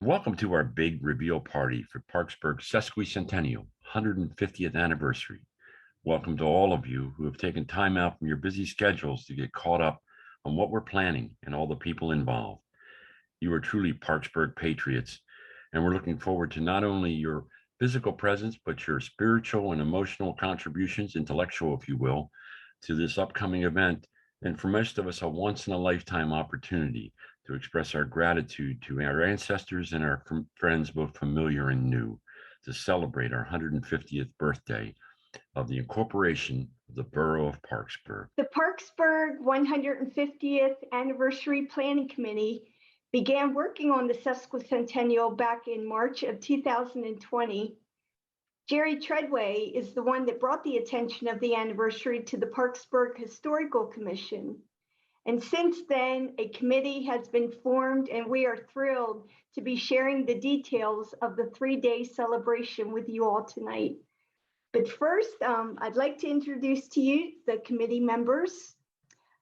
Welcome to our big reveal party for Parkesburg sesquicentennial 150th anniversary. Welcome to all of you who have taken time out from your busy schedules to get caught up on what we're planning and all the people involved. You are truly Parkesburg patriots, and we're looking forward to not only your physical presence, but your spiritual and emotional contributions, intellectual, if you will, to this upcoming event. And for most of us, a once in a lifetime opportunity to express our gratitude to our ancestors and our friends, both familiar and new, to celebrate our 150th birthday of the incorporation of the borough of Parkesburg. The Parkesburg 150th Anniversary Planning Committee began working on the sesquicentennial back in March of 2020. Jerry Treadway is the one that brought the attention of the anniversary to the Parkesburg Historical Commission. And since then, a committee has been formed, and we are thrilled to be sharing the details of the 3-day celebration with you all tonight. But first, I'd like to introduce to you the committee members.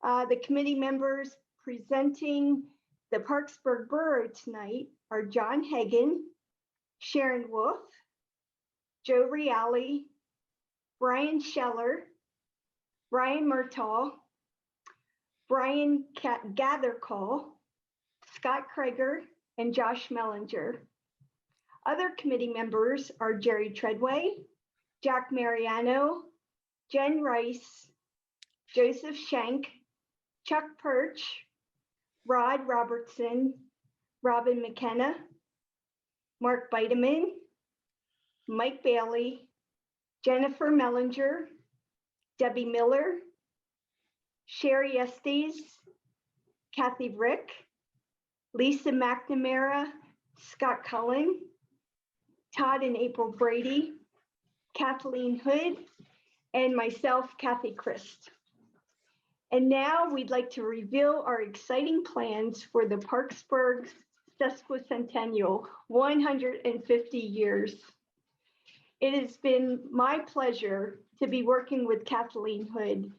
The committee members presenting the Parkesburg Borough tonight are John Hagan, Sharon Wolf, Joe Reale, Brian Scheller, Brian Murtaugh, Brian Gathercall, Scott Krager, and Josh Mellinger. Other committee members are Jerry Treadway, Jack Mariano, Jen Rice, Joseph Schenk, Chuck Perch, Rod Robertson, Robin McKenna, Mark Bideman, Mike Bailey, Jennifer Mellinger, Debbie Miller, Sherry Estes, Kathy Rick, Lisa McNamara, Scott Cullen, Todd and April Brady, Kathleen Hood, and myself, Kathy Christ. And now we'd like to reveal our exciting plans for the Parkesburg sesquicentennial, 150 years. It has been my pleasure to be working with Kathleen Hood.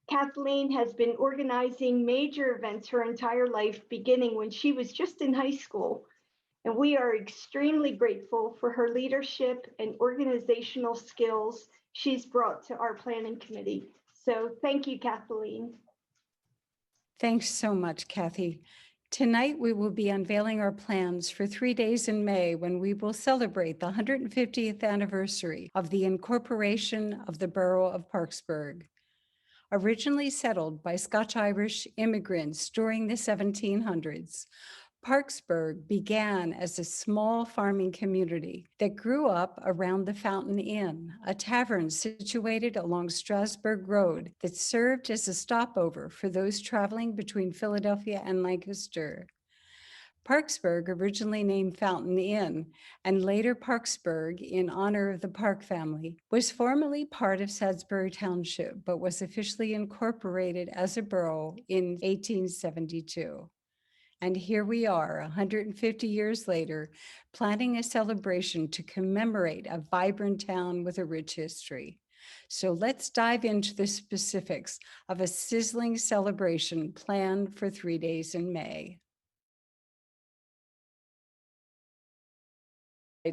Kathleen has been organizing major events her entire life, beginning when she was just in high school. And we are extremely grateful for her leadership and organizational skills she's brought to our planning committee. So thank you, Kathleen. Thanks so much, Kathy. Tonight, we will be unveiling our plans for 3 days in May when we will celebrate the 150th anniversary of the incorporation of the borough of Parkesburg. Originally settled by Scotch-Irish immigrants during the 1700s, Parkesburg began as a small farming community that grew up around the Fountain Inn, a tavern situated along Strasburg Road that served as a stopover for those traveling between Philadelphia and Lancaster. Parkesburg, originally named Fountain Inn and later Parkesburg in honor of the Park family, was formerly part of Salisbury Township, but was officially incorporated as a borough in 1872. And here we are, 150 years later, planning a celebration to commemorate a vibrant town with a rich history. So let's dive into the specifics of a sizzling celebration planned for 3 days in May.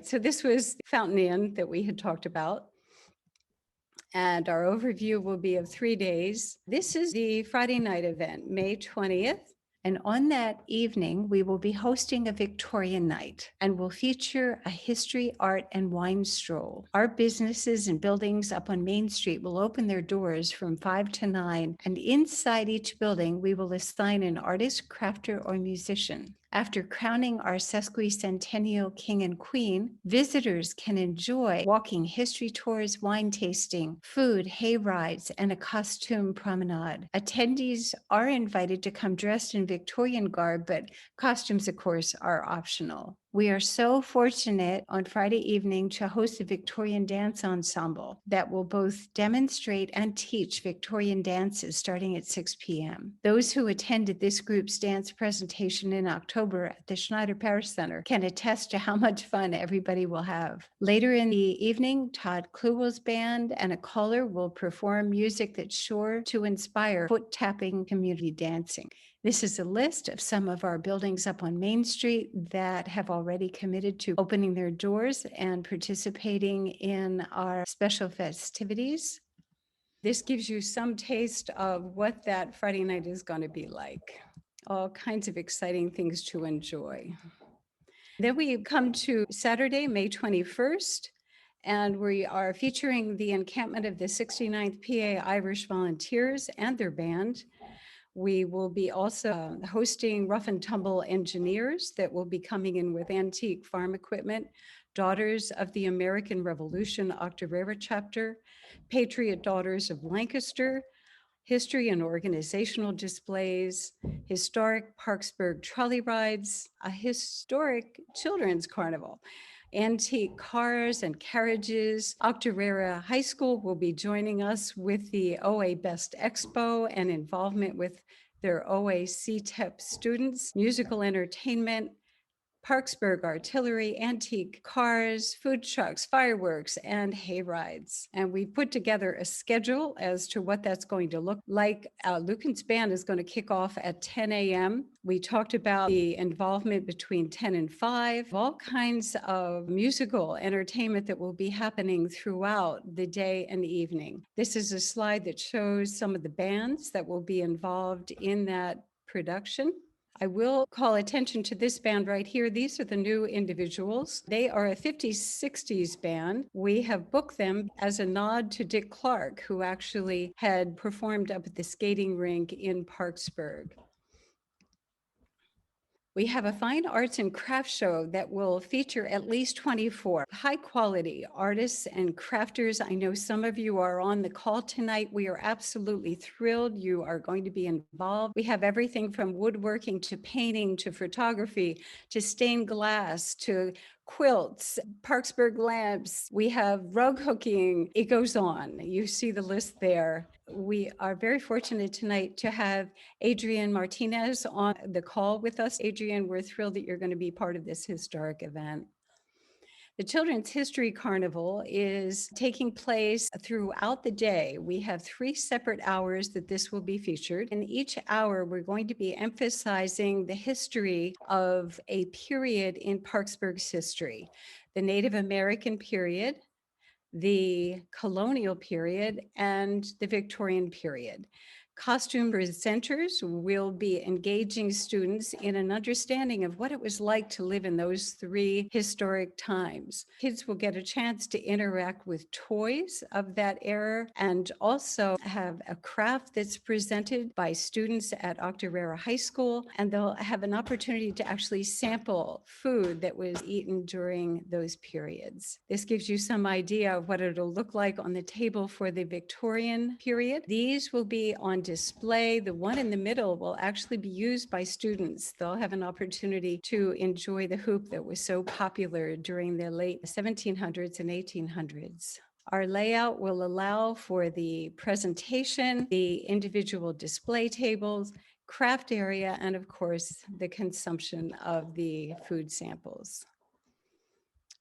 So this was Fountain Inn that we had talked about. And our overview will be of 3 days. This is the Friday night event, May 20th. And on that evening, we will be hosting a Victorian night and will feature a history, art, and wine stroll. Our businesses and buildings up on Main Street will open their doors from 5 to 9. And inside each building, we will assign an artist, crafter, or musician. After crowning our sesquicentennial king and queen, visitors can enjoy walking history tours, wine tasting, food, hay rides, and a costume promenade. Attendees are invited to come dressed in Victorian garb, but costumes, of course, are optional. We are so fortunate on Friday evening to host a Victorian dance ensemble that will both demonstrate and teach Victorian dances starting at 6 p.m. Those who attended this group's dance presentation in October at the Schneider Parish Center can attest to how much fun everybody will have. Later in the evening, Todd Kluwell's band and a caller will perform music that's sure to inspire foot-tapping community dancing. This is a list of some of our buildings up on Main Street that have already committed to opening their doors and participating in our special festivities. This gives you some taste of what that Friday night is going to be like. All kinds of exciting things to enjoy. Then we come to Saturday, May 21st, and we are featuring the encampment of the 69th PA Irish Volunteers and their band. We will be also hosting Rough and Tumble engineers that will be coming in with antique farm equipment, Daughters of the American Revolution Octorara chapter, Patriot Daughters of Lancaster, history and organizational displays, historic Parkesburg trolley rides, a historic children's carnival, antique cars and carriages. Octorara High School will be joining us with the OA Best Expo and involvement with their OA CTEP students, musical entertainment, Parkesburg artillery, antique cars, food trucks, fireworks, and hay rides. And we put together a schedule as to what that's going to look like. Lucan's band is going to kick off at 10 a.m. We talked about the involvement between 10 and 5, all kinds of musical entertainment that will be happening throughout the day and evening. This is a slide that shows some of the bands that will be involved in that production. I will call attention to this band right here. These are the new individuals. They are a 50s, 60s band. We have booked them as a nod to Dick Clark, who actually had performed up at the skating rink in Parkesburg. We have a fine arts and craft show that will feature at least 24 high quality artists and crafters. I know some of you are on the call tonight. We are absolutely thrilled you are going to be involved. We have everything from woodworking to painting to photography to stained glass to quilts, Parkesburg lamps. We have rug hooking. It goes on. You see the list there. We are very fortunate tonight to have Adrienne Martinez on the call with us. Adrienne, we're thrilled that you're going to be part of this historic event. The Children's History Carnival is taking place throughout the day. We have 3 separate hours that this will be featured. In each hour, we're going to be emphasizing the history of a period in Parkesburg's history, the Native American period, the colonial period, and the Victorian period. Costume presenters will be engaging students in an understanding of what it was like to live in those 3 historic times. Kids will get a chance to interact with toys of that era and also have a craft that's presented by students at Octorara High School, and they'll have an opportunity to actually sample food that was eaten during those periods. This gives you some idea of what it'll look like on the table for the Victorian period. These will be on display. The one in the middle will actually be used by students. They'll have an opportunity to enjoy the hoop that was so popular during the late 1700s and 1800s. Our layout will allow for the presentation, the individual display tables, craft area, and of course, the consumption of the food samples.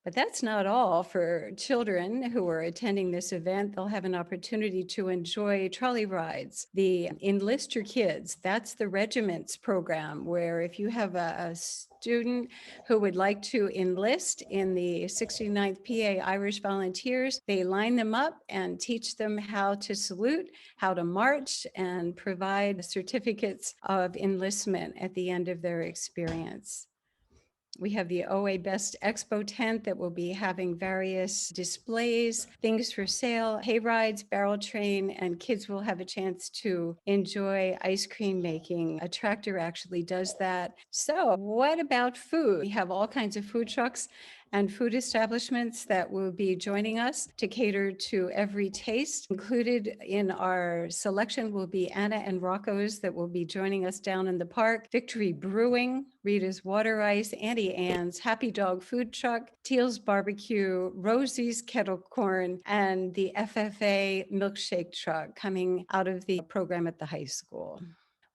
But that's not all. For children who are attending this event, they'll have an opportunity to enjoy trolley rides. The Enlist Your Kids, that's the regiment's program, where if you have a student who would like to enlist in the 69th PA Irish Volunteers, they line them up and teach them how to salute, how to march, and provide certificates of enlistment at the end of their experience. We have the OA Best Expo tent that will be having various displays, things for sale, hay rides, barrel train, and kids will have a chance to enjoy ice cream making. A tractor actually does that. So what about food? We have all kinds of food trucks and food establishments that will be joining us to cater to every taste. Included in our selection will be Anna and Rocco's that will be joining us down in the park, Victory Brewing, Rita's Water Ice, Auntie Anne's Happy Dog Food Truck, Teal's Barbecue, Rosie's Kettle Corn, and the FFA Milkshake Truck coming out of the program at the high school.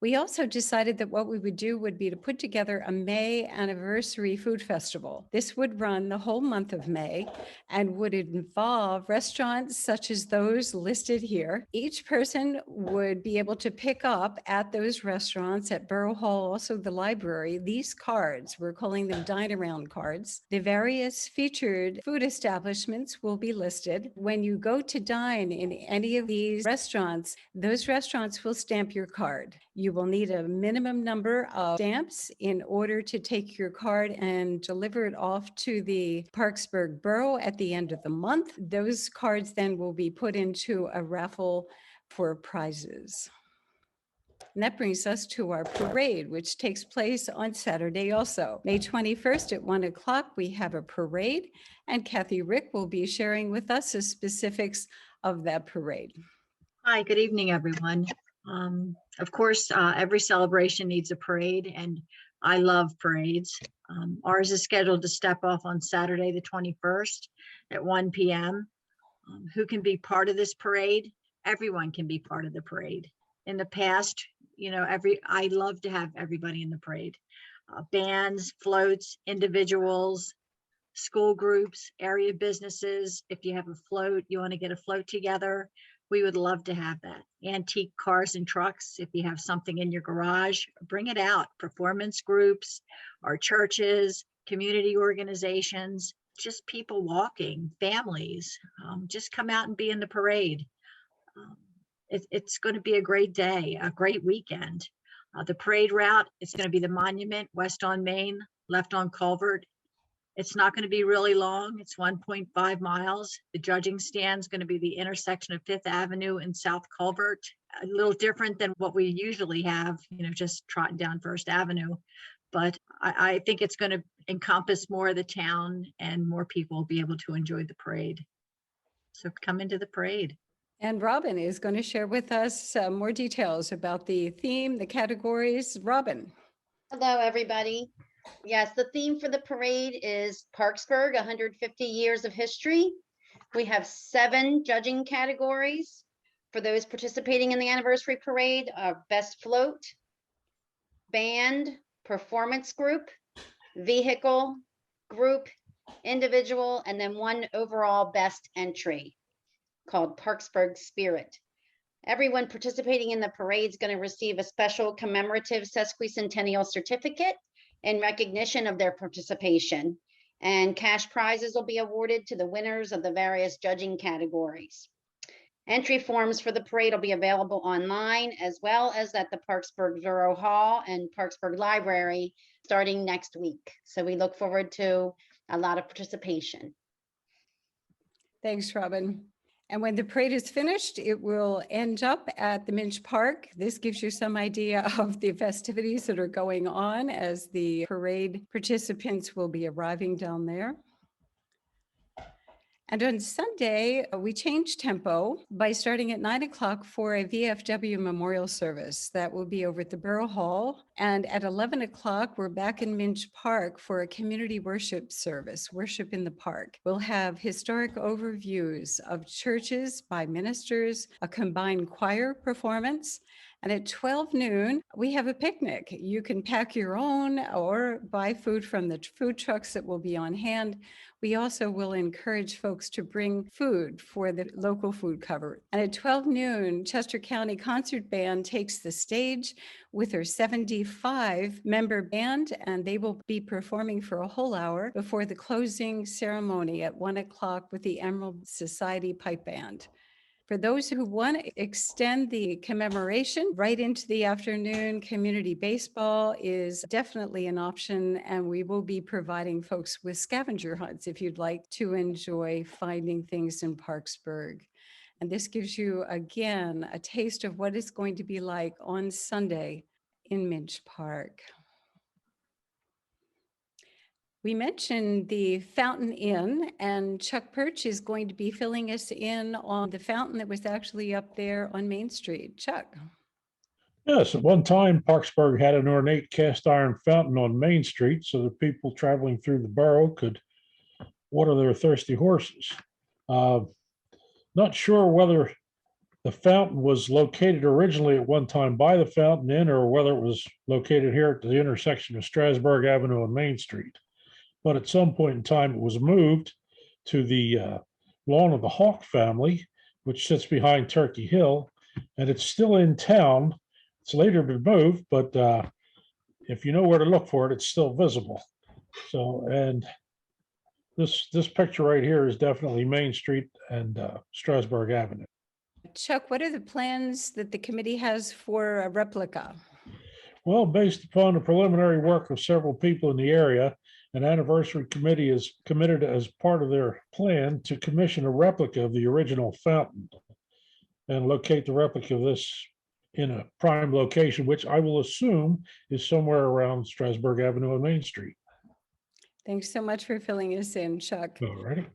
We also decided that what we would do would be to put together a May anniversary food festival. This would run the whole month of May and would involve restaurants such as those listed here. Each person would be able to pick up at those restaurants at Borough Hall, also the library, these cards. We're calling them dine around cards. The various featured food establishments will be listed. When you go to dine in any of these restaurants, those restaurants will stamp your card. You will need a minimum number of stamps in order to take your card and deliver it off to the Parkesburg Borough at the end of the month. Those cards then will be put into a raffle for prizes. And that brings us to our parade, which takes place on Saturday also. May 21st at 1 o'clock, we have a parade, and Kathy Rick will be sharing with us the specifics of that parade. Hi, good evening, everyone. Of course, every celebration needs a parade, and I love parades. Ours is scheduled to step off on Saturday, the 21st at 1 p.m. Who can be part of this parade? Everyone can be part of the parade. In the past, I love to have everybody in the parade. Bands, floats, individuals, school groups, area businesses. If you have a float, you want to get a float together, we would love to have that. Antique cars and trucks, if you have something in your garage, bring it out. Performance groups, our churches, community organizations, just people walking, families, just come out and be in the parade. It's going to be a great day, a great weekend. The parade route is going to be the Monument, west on Main, left on Culvert. It's not going to be really long. It's 1.5 miles. The judging stand is going to be the intersection of 5th Avenue and South Culvert. A little different than what we usually have, just trotting down 1st Avenue. But I think it's going to encompass more of the town and more people will be able to enjoy the parade. So come into the parade. And Robin is going to share with us more details about the theme, the categories. Robin. Hello, everybody. Yes, the theme for the parade is Parkesburg, 150 years of history. We have 7 judging categories for those participating in the anniversary parade: best float, band, performance group, vehicle, group, individual, and then one overall best entry called Parkesburg Spirit. Everyone participating in the parade is going to receive a special commemorative sesquicentennial certificate in recognition of their participation, and cash prizes will be awarded to the winners of the various judging categories. Entry forms for the parade will be available online as well as at the Parkesburg Borough Hall and Parkesburg Library starting next week. So we look forward to a lot of participation. Thanks, Robin. And when the parade is finished, it will end up at the Minch Park. This gives you some idea of the festivities that are going on as the parade participants will be arriving down there. And on Sunday, we changed tempo by starting at 9 o'clock for a VFW memorial service that will be over at the Borough Hall. And at 11 o'clock, we're back in Minch Park for a community worship service, Worship in the Park. We'll have historic overviews of churches by ministers, a combined choir performance. And at 12 noon, we have a picnic. You can pack your own or buy food from the food trucks that will be on hand. We also will encourage folks to bring food for the local food cupboard. And at 12 noon, Chester County Concert Band takes the stage with their 75-member band, and they will be performing for a whole hour before the closing ceremony at 1 o'clock with the Emerald Society Pipe Band. For those who want to extend the commemoration right into the afternoon, community baseball is definitely an option, and we will be providing folks with scavenger hunts if you'd like to enjoy finding things in Parkesburg. And this gives you, again, a taste of what it's going to be like on Sunday in Minch Park. We mentioned the Fountain Inn, and Chuck Perch is going to be filling us in on the fountain that was actually up there on Main Street. Chuck. Yes, at one time, Parkesburg had an ornate cast iron fountain on Main Street so that people traveling through the borough could water their thirsty horses. Not sure whether the fountain was located originally at one time by the Fountain Inn, or whether it was located here at the intersection of Strasburg Avenue and Main Street. But at some point in time, it was moved to the lawn of the Hawk family, which sits behind Turkey Hill, and it's still in town. It's later been moved, but if you know where to look for it, it's still visible. So, and this picture right here is definitely Main Street and Strasburg Avenue. Chuck, what are the plans that the committee has for a replica? Well, based upon the preliminary work of several people in the area, an anniversary committee is committed as part of their plan to commission a replica of the original fountain and locate the replica of this in a prime location, which I will assume is somewhere around Strasburg Avenue and Main Street. Thanks so much for filling us in, Chuck. All righty.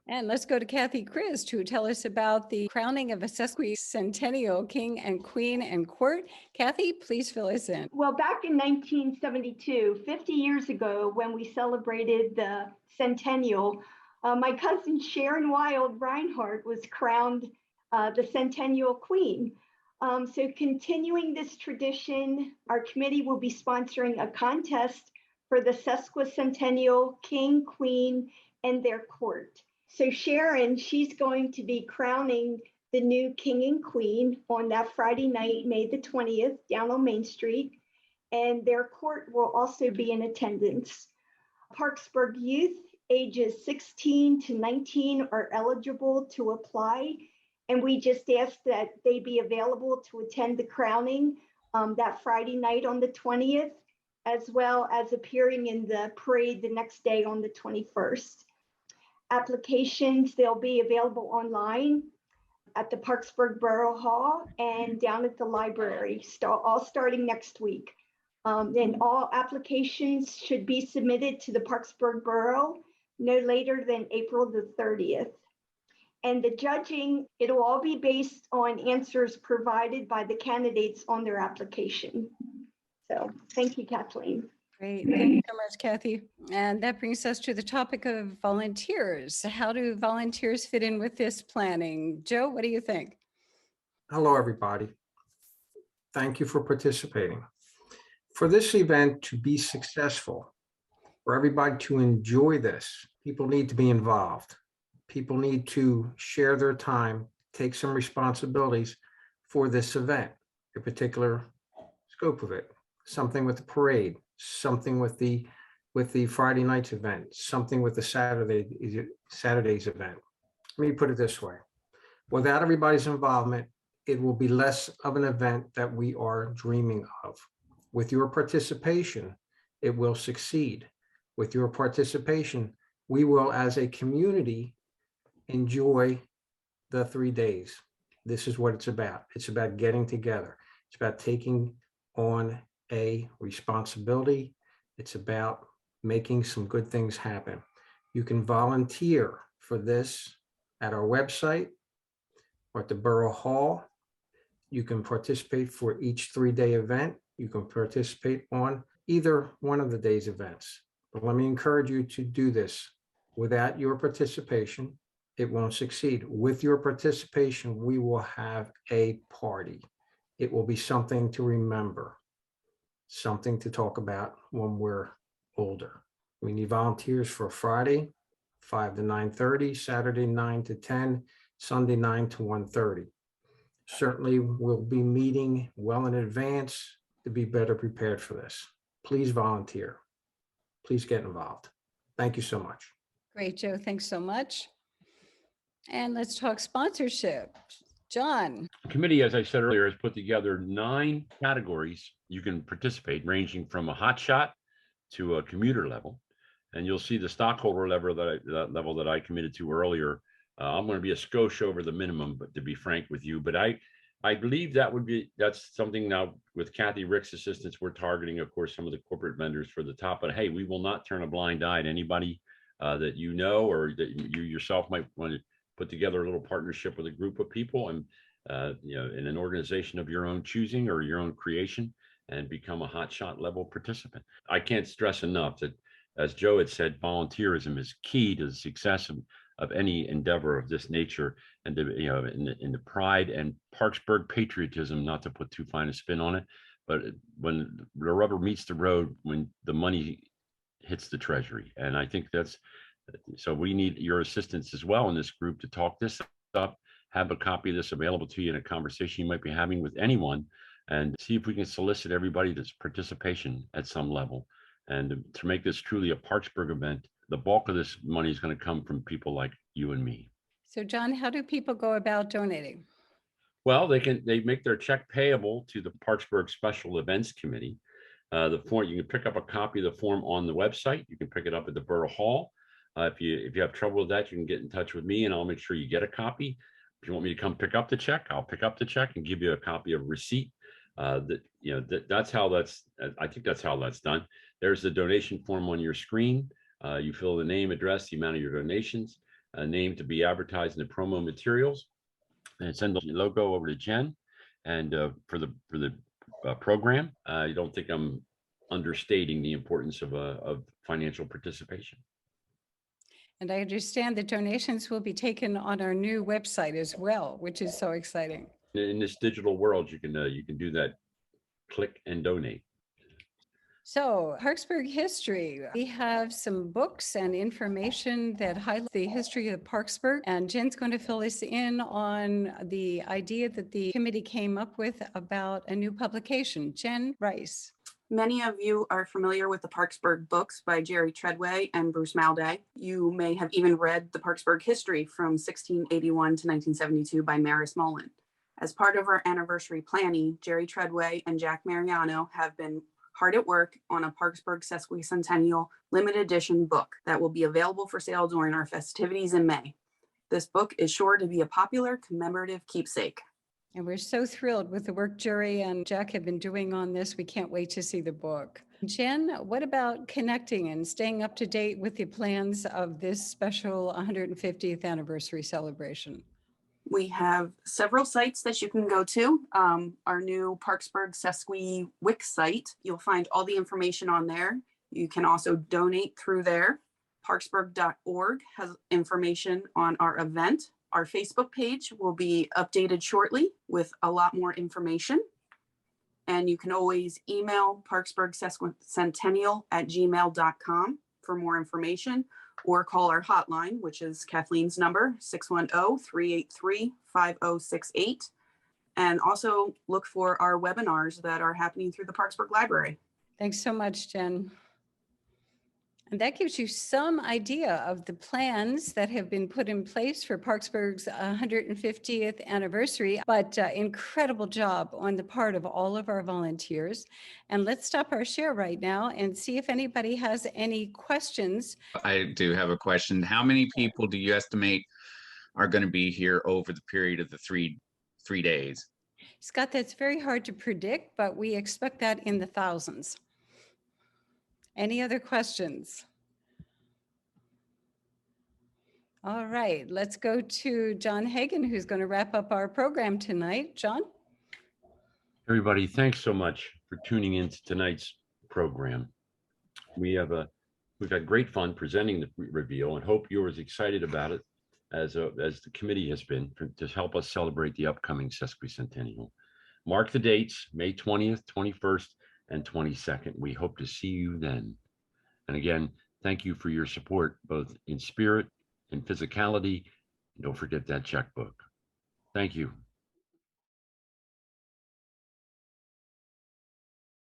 And let's go to Kathy Chris to tell us about the crowning of a sesquicentennial king and queen and court. Kathy, please fill us in. Well, back in 1972, 50 years ago, when we celebrated the centennial, my cousin Sharon Wild Reinhardt was crowned the centennial queen. So continuing this tradition, our committee will be sponsoring a contest for the sesquicentennial king, queen, and their court. So Sharon, she's going to be crowning the new king and queen on that Friday night, May the 20th, down on Main Street. And their court will also be in attendance. Parkesburg youth ages 16 to 19 are eligible to apply. And we just ask that they be available to attend the crowning that Friday night on the 20th, as well as appearing in the parade the next day on the 21st. Applications, they'll be available online at the Parkesburg Borough Hall and down at the library, all starting next week. And all applications should be submitted to the Parkesburg Borough no later than April the 30th. And the judging, it'll all be based on answers provided by the candidates on their application. So thank you, Kathleen. Great. Thank you so much, Kathy. And that brings us to the topic of volunteers. How do volunteers fit in with this planning? Joe, what do you think? Hello, everybody. Thank you for participating. For this event to be successful, for everybody to enjoy this, people need to be involved. People need to share their time, take some responsibilities for this event, a particular scope of it, something with the parade, something with the Friday night's event, something with the Saturday's event. Let me put it this way. Without everybody's involvement, it will be less of an event that we are dreaming of. With your participation, it will succeed. With your participation, we will, as a community, enjoy the 3 days. This is what it's about. It's about getting together. It's about taking on a responsibility. It's about making some good things happen. You can volunteer for this at our website or at the Borough Hall. You can participate for each 3-day event. You can participate on either one of the day's events. But let me encourage you to do this. Without your participation, it won't succeed. With your participation, we will have a party. It will be something to remember, something to talk about when we're older. We need volunteers for Friday, 5 to 9:30, Saturday, 9 to 10, Sunday, 9 to 1:30. Certainly, we'll be meeting well in advance to be better prepared for this. Please volunteer. Please get involved. Thank you so much. Great, Joe. Thanks so much. And let's talk sponsorship. John. The committee, as I said earlier, has put together 9 categories you can participate, ranging from a hot shot to a commuter level. And you'll see the stockholder level that I committed to earlier. I'm going to be a skosh over the minimum, but to be frank with you, but I believe that's something now with Kathy Rick's assistance, we're targeting, of course, some of the corporate vendors for the top, but hey, we will not turn a blind eye to anybody that you know, or that you yourself might want to put together a little partnership with a group of people and, in an organization of your own choosing or your own creation, and become a hotshot level participant. I can't stress enough that, as Joe had said, volunteerism is key to the success of any endeavor of this nature, and in the pride and Parkesburg patriotism, not to put too fine a spin on it, but when the rubber meets the road, when the money hits the treasury. And I think so we need your assistance as well in this group to talk this up, have a copy of this available to you in a conversation you might be having with anyone, and see if we can solicit everybody that's participation at some level. And to make this truly a Parkesburg event, the bulk of this money is going to come from people like you and me. So John, how do people go about donating? Well, they make their check payable to the Parkesburg Special Events Committee. The form, you can pick up a copy of the form on the website. You can pick it up at the Borough Hall. If you have trouble with that, you can get in touch with me and I'll make sure you get a copy. If you want me to come pick up the check, I'll pick up the check and give you a copy of receipt. I think that's how that's done. There's the donation form on your screen. You fill the name, address, the amount of your donations, a name to be advertised in the promo materials, and send the logo over to Jen. And for the program, I don't think I'm understating the importance of financial participation. And I understand that donations will be taken on our new website as well, which is so exciting. In this digital world, you can do that, click and donate. So, Parkesburg history. We have some books and information that highlight the history of Parkesburg, and Jen's going to fill us in on the idea that the committee came up with about a new publication. Jen Rice. Many of you are familiar with the Parkesburg books by Jerry Treadway and Bruce Malday. You may have even read the Parkesburg history from 1681 to 1972 by Maris Mullen. As part of our anniversary planning, Jerry Treadway and Jack Mariano have been hard at work on a Parkesburg Sesquicentennial limited edition book that will be available for sale during our festivities in May. This book is sure to be a popular commemorative keepsake. And we're so thrilled with the work Jerry and Jack have been doing on this. We can't wait to see the book. Jen, what about connecting and staying up to date with the plans of this special 150th anniversary celebration? We have several sites that you can go to. Our new Parkesburg Sesqui Wix site, you'll find all the information on there. You can also donate through there. Parkesburg.org has information on our event. Our Facebook page will be updated shortly with a lot more information. And you can always email parksburgsesquicentennial@gmail.com for more information, or call our hotline, which is Kathleen's number, 610-383-5068. And also look for our webinars that are happening through the Parkesburg Library. Thanks so much, Jen. And that gives you some idea of the plans that have been put in place for Parkesburg's 150th anniversary, but incredible job on the part of all of our volunteers. And let's stop our share right now and see if anybody has any questions. I do have a question. How many people do you estimate are going to be here over the period of the three days? Scott, that's very hard to predict, but we expect that in the thousands. Any other questions? All right, let's go to John Hagan, who's going to wrap up our program tonight. John? Everybody, thanks so much for tuning in to tonight's program. We've had great fun presenting the reveal and hope you're as excited about it as the committee has been to help us celebrate the upcoming sesquicentennial. Mark the dates, May 20th, 21st, and 22nd. We hope to see you then. And again, thank you for your support, both in spirit and physicality. And don't forget that checkbook. Thank you.